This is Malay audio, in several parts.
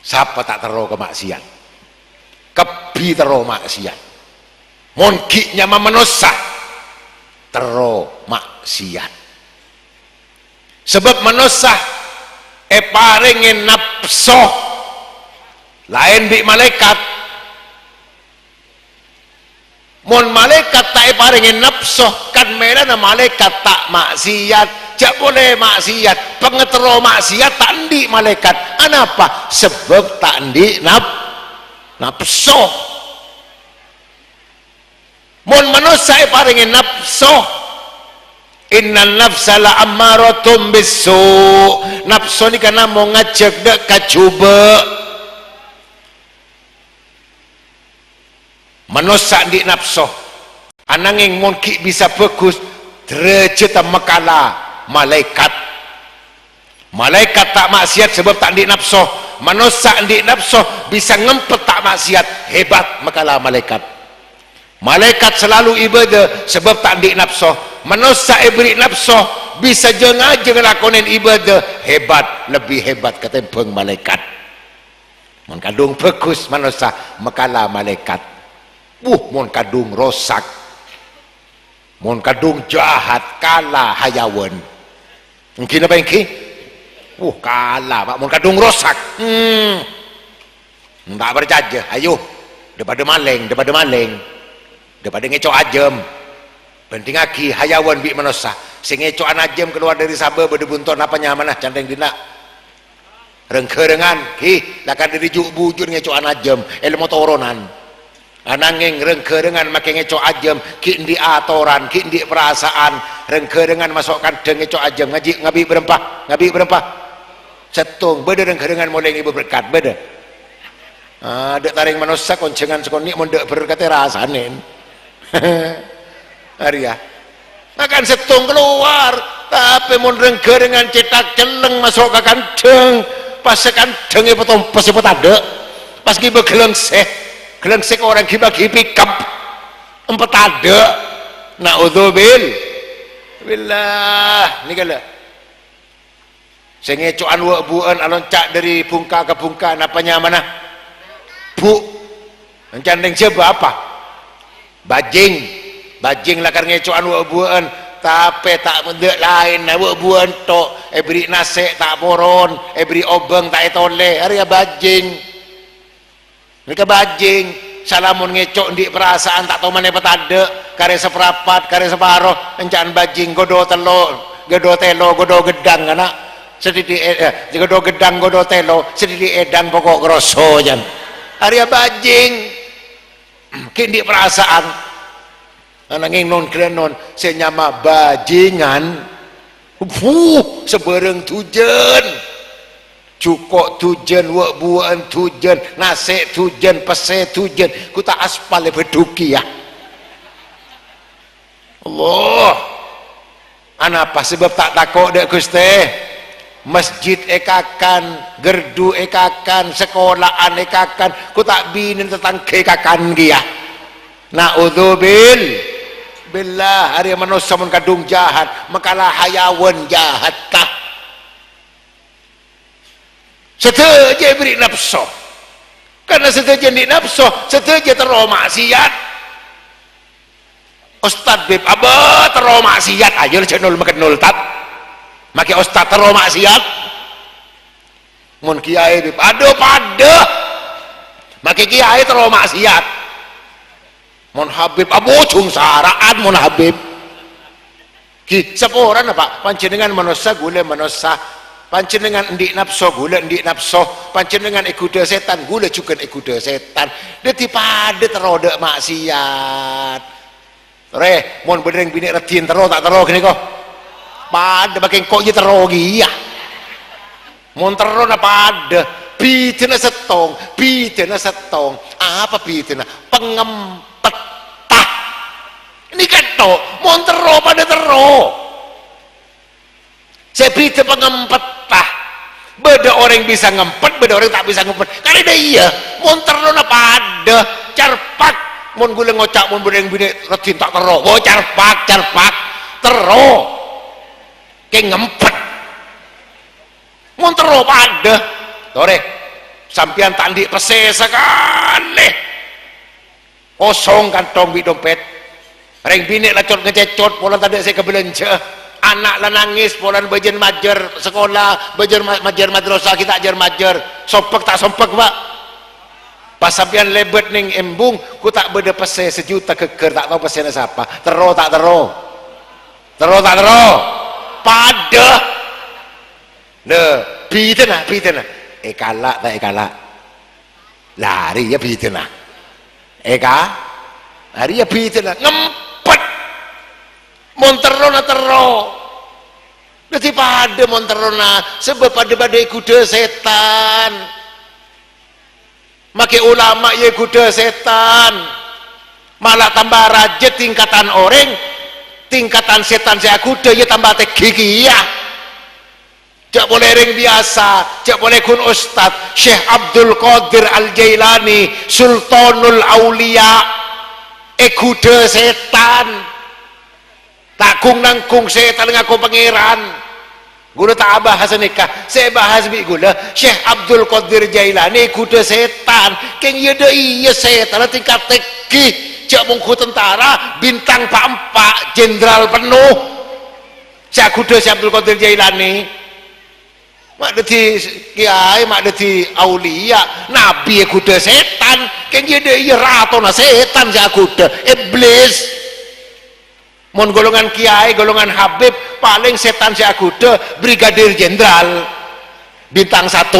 Siapa tak tero ke maksiat? Kebi tero maksiat. Monkiknya memenusah tero maksiat. Sebab menusah paringin nafsu lain di malaikat. Mon malaikat tak paringin nafsu kan merana malaikat tak maksiat. Jak boleh maksiat, pengetero maksiat tak ndi malaikat. Kenapa? Sebab tak ndi nafsu. Mun manusia paringin nafsu, innal nafsa la ammaratum bisu. Nafsu ni kana mau ngajak dak kacuba. Manusia ndi nafsu. Ananging mun ki bisa bagus derajat makala malaikat. Malaikat tak maksiat sebab tak ndi nafsu. Manusia ndi nafsu bisa ngempet tak maksiat, hebat makalah malaikat. Malaikat selalu ibadah sebab tak ndi nafsu. Manusia ibri nafsu bisa jeng-jeng lakonin ibadah, hebat, lebih hebat ketimbang malaikat. Mun kadung bagus manusia makalah malaikat. Mun kadung rosak, mun kadung jahat kalah hayawan. Mungkin apa yang kalah pak, mun kadung rosak. Tak berjaja, ayo daripada maling, daripada ngecok ajem. Penting aki hayawan bi manusia. Sing ngecokan ajem keluar dari Sabah berdebunton apa nyamanah candeng dina. Rengkerengan ki lakan diri juk bujur ngecokan ajem ilmu toronan. Ananging rengkerengan make ngecok ajem ki ndi atoran, ki ndi perasaan. Rengkerengan masuk kandeng ngecok ajem ngabi berempah. Setung beda rengkerengan mulai ibu berkat beda. Dek taring manusia koncengan sekonik mun dek berkate rasanin. Arya makan setung keluar tapi mun rengkerengan cetak celeng masuk ke kandeng pas kandengnya potong pas ada pas giba gelengsek orang bagi pikap empat ada na'udzubil billah ni kala saya ngecokan buan alon cak dari bungka ke bungka napanya mana bu encandeng siapa apa bajing lakar ngecokan buan tapi tak mendak lain buan tok beri nasi tak poron beri obeng tak etole area bajing. Mereka bajing salamun ngecok di perasaan tak tahu mana petade kare seperapat kare separuh encan bajing godo telo godo gedang kana sedikit godo gedang godo telo sedikit edan pokok grosso jan area bajing kini perasaan ananging non krenon senyama bajingan sebereng tujen cukok tujen wak buan tujen nasi tujen pese tujen ku tak aspal beduki ya Allah anapa sebab tak takut dek Gusti masjid ekakan gerdu ekakan sekolahan ekakan ku tak binin tentang kekakan dia na'udzubil billah hari manusia mun kadung jahat makalah hayawan jahat kah seteja beri nafsu karena seteja di nafsu seteja terlalu maksiat Ustad beb abah terlalu maksiat ayo channel makan nol tat maki ustad terlalu maksiat mun kiai beb aduh pada maki kiai terlalu maksiat mun habib abocung saraan mun habib ki seporan apa panjenengan manusia gula manusia panjenengan ndik nafsu gula ndik nafsu panjenengan ikuda setan gula juga ikuda setan dadi pada terodek maksiat re mun bedeng bini retin tero tak tero gini kok pada baking kok ye tero giya mun tero na pada pitena setong apa pitena pengempetah ini kan to mun tero pada tero saya pitena pengempetah beda orang bisa ngempet beda orang tak bisa ngempet karena dia iya mun tero na pada carpak mun gula ngocak mun bedeng bini retin tak tero oh carpak tero ke ngempet mun tero pada tore sampian tandik pese sekali kosong kantong di dompet reng bini lacot ngececot pola tadi saya kebelenca anak lah nangis pola bajen majer sekolah bajer majer madrasah kita ajar majer sompek tak sompek pak pas sampian lebet ning embung ku tak beda pese sejuta keker tak tahu pesena siapa tero tak tero pada le pitena kalak tak kalak lari ya pitena hari ya pitena ngempet monterona tero nanti pada monterona sebab pada kuda setan make ulama ye kuda setan malah tambah raja tingkatan orang tingkatan setan saya kuda ye tambah teh gigi ya jak boleh ring biasa jak boleh kun ustad Syekh Abdul Qadir Al-Jailani Sultanul Aulia kuda setan tak kung nangkung setan ngaku pangeran gula tak bahas nikah saya bahas bi gula Syekh Abdul Qadir Jailani kuda setan keng iya iya setan tingkat teki cak mungku tentara bintang pak jenderal penuh saya kuda Syekh Abdul Qadir Jailani mak deti kiai mak deti aulia nabi kuda setan keng iya ratona setan saya kuda iblis mon golongan kiai golongan habib paling setan si akude brigadir jenderal bintang 1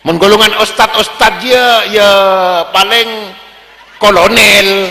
mon golongan ustad ya paling kolonel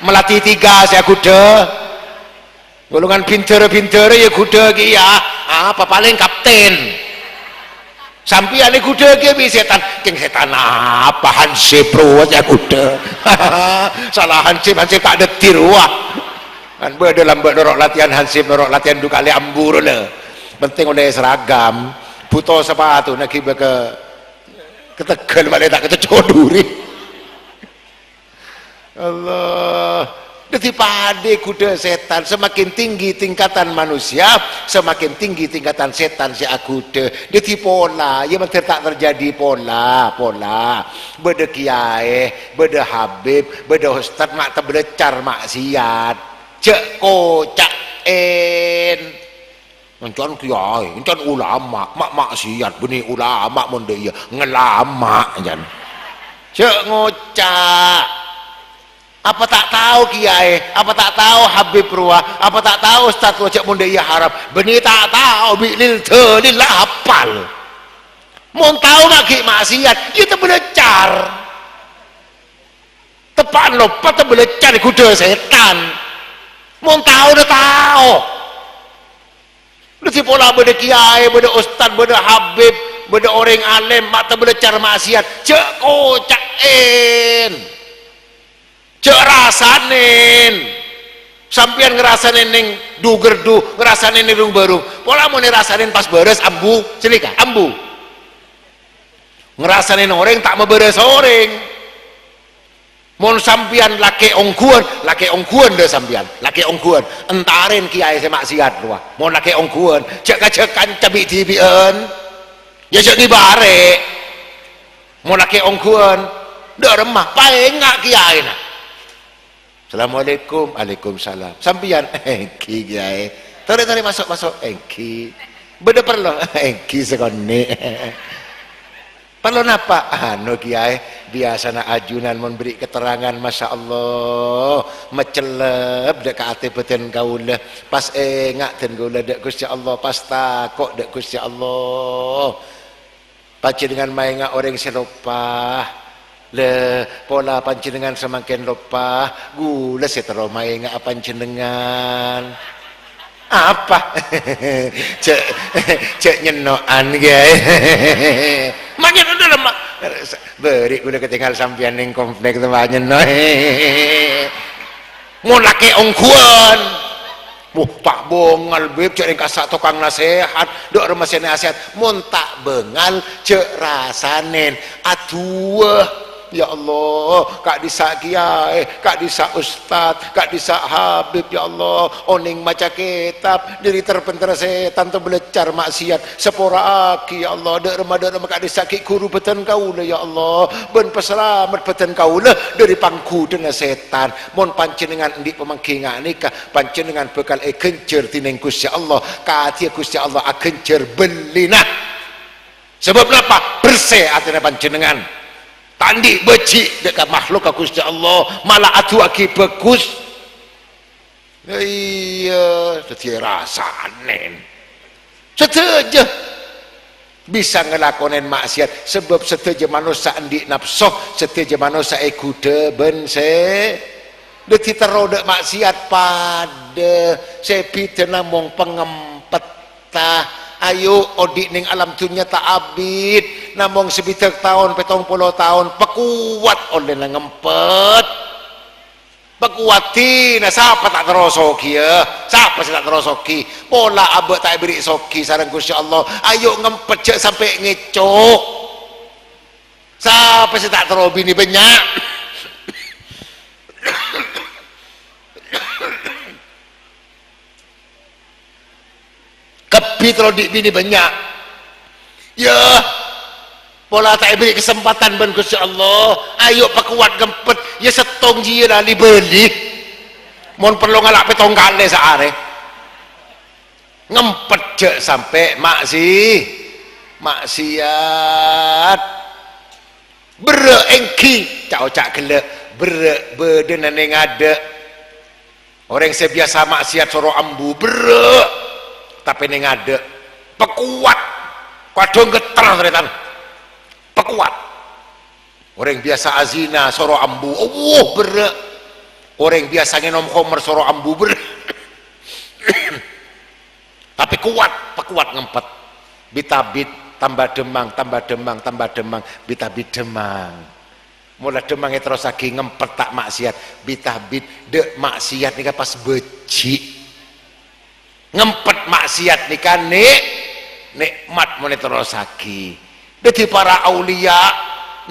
melati 3 si akude golongan pinter ya kude ya apa paling kapten sampai ane kuda ke bi setan keng setan apa hansip bro ya kuda salah hansip tak ada tiruah kan dalam norok latihan hansip norok latihan dua kali ambur le penting oleh seragam butuh sepatu nak kiba ke Tegal balik tak kecoduri Allah jadi pade kuda setan semakin tinggi tingkatan manusia semakin tinggi tingkatan setan si akude jadi pola ya menteri tak terjadi pola beda kiai beda habib beda ustad mak terbelecar maksiat cek kocak encan kiai encan ulama mak maksiat benih ulama monde iya ngelama jan cek ngocak apa tak tahu kiai apa tak tahu habib ruah apa tak tahu ustaz wajak munda iya harap benih tak tahu bilil telillah hafal mau tahu lagi maksiat kita belajar tepan lupa kita belajar kuda setan mau tahu dah tahu nanti pola beda kiai beda ustaz beda habib beda orang alim mak tak belajar maksiat cek kocakin cek rasanin sampian ngerasanin ning dugerdu ngerasanin ning baru pola mau ngerasanin pas beres ambu celika ambu ngerasanin orang tak mau beres orang mau sampian laki ongkuan deh sampian laki ongkuan entarin kiai semaksiat luah mau laki ongkuan cek-cekan cabi tibian ya cek ngibare mau laki ongkuan dah remah paling ngak kiai nak Assalamualaikum, Waalaikumsalam. Sampian, engki kiai. Tarik masuk. Engki. Beda perlu, engki sekone. Perlu napa? Anu kiai, biasa nak ajunan memberi keterangan, masya Allah, mecelep dek ati beten kaula. Pas engak ten kaula dek Gusti Allah, pas takok dek Gusti Allah. Paci dengan maenga orang selopah. Le pola panjenengan semakin lupa gula setero maenga panjenengan apa cek nyenoan guys makin udah lemah beri udah ketinggal sampian ning komplek teman nyeno mau laki ongkuan tak bongal beb cek kasak tukang nasihat dok rumah nasihat mun tak bengal cek rasanen atuh ya Allah, kak disak kiai, kak disak ustad, kak disak habib, ya Allah, oning maca kitab, diri terpentar setan tu belecar maksiat, sepora aki, ya Allah, dek remah kak disak ki guru beten kaula, ya Allah, ben peselamat beten kaula dari pangku dengan setan, mon panjenengan di pemangkingan nikah, panjenengan bekal kencer tining Gusti Allah, katia Gusti Allah kencer belina, sebab apa? Bersih atina panjenengan. Tandi becik dekat makhluk Gusti Allah malah atu aki bagus. Iya setia rasanen setuju bisa ngelakonin maksiat sebab setuju manusia andi nafsu setuju manusia ekude bense deti terodek maksiat pada sepi tenamong pengempetah. Ayo odik ning alam dunia tak abid namong sebitek tahun 70 tahun pekuat oleh ngempet pekuati nah siapa tak terosoki ya siapa sih tak terosoki pola abek tak beri soki sareng Gusti Allah ayo ngempet cek sampai ngecok siapa sih tak terobi ni banyak kepi terodik bini banyak ya pola tak beri kesempatan ben Gusti Allah ayo pakuat gempet ya setong jia lali beli mon perlu ngalak petong kali seare ngempet cek sampai maksiat berengki cak ocak gelek bedenan yang ada orang sebiasa maksiat soro ambu tapi ini ada pekuat kadang getar teretan pekuat orang biasa azina soro ambu berat orang biasa ngenom homer soro ambu berat tapi pekuat ngempet bitabit tambah demang bitabit demang mulai demangnya terus lagi ngempet tak maksiat bitabit dek maksiat ini pas becik ngempet maksiat nikah nikmat mulai terus lagi deti para aulia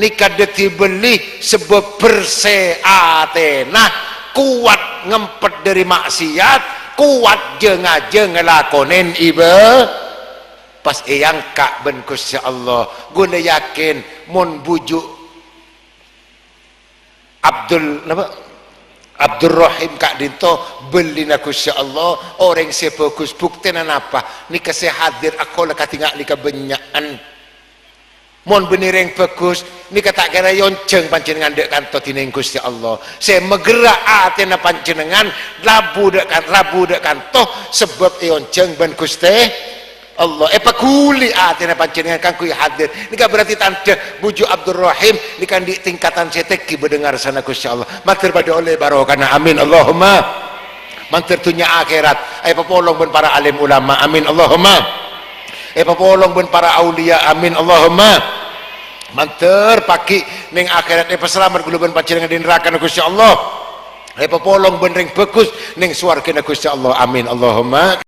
nikah deti beli sebab bersih atena kuat ngempet dari maksiat kuat jeng ngelakonin iba pas eyang kak ben Gusti Allah guna yakin mun bujuk Abdurrahim Kak Dinto belina Gusti Allah orang sebagus buktinan apa nikah sehadir aku lah katingak nikah benyaan mon benireng bagus nikah tak kira yonceng panjenengan dek kanto tining Gusti Allah saya megerak atena panjenengan rabu dek kanto sebab yonceng ben Gusti Allah pakuli atena panjenengan kangku hadir nikah berarti tanda bujuk Abdurrahim nikah di tingkatan seteki berdengar sana Gusti Allah matur pada oleh barokana amin Allahumma matur dunia akhirat papolong ben para alim ulama amin Allahumma papolong ben para aulia amin Allahumma matur pagi ning akhirat selamat kula ben panjenengan di neraka Gusti Allah papolong ben ring bagus ning swarga Gusti Allah amin Allahumma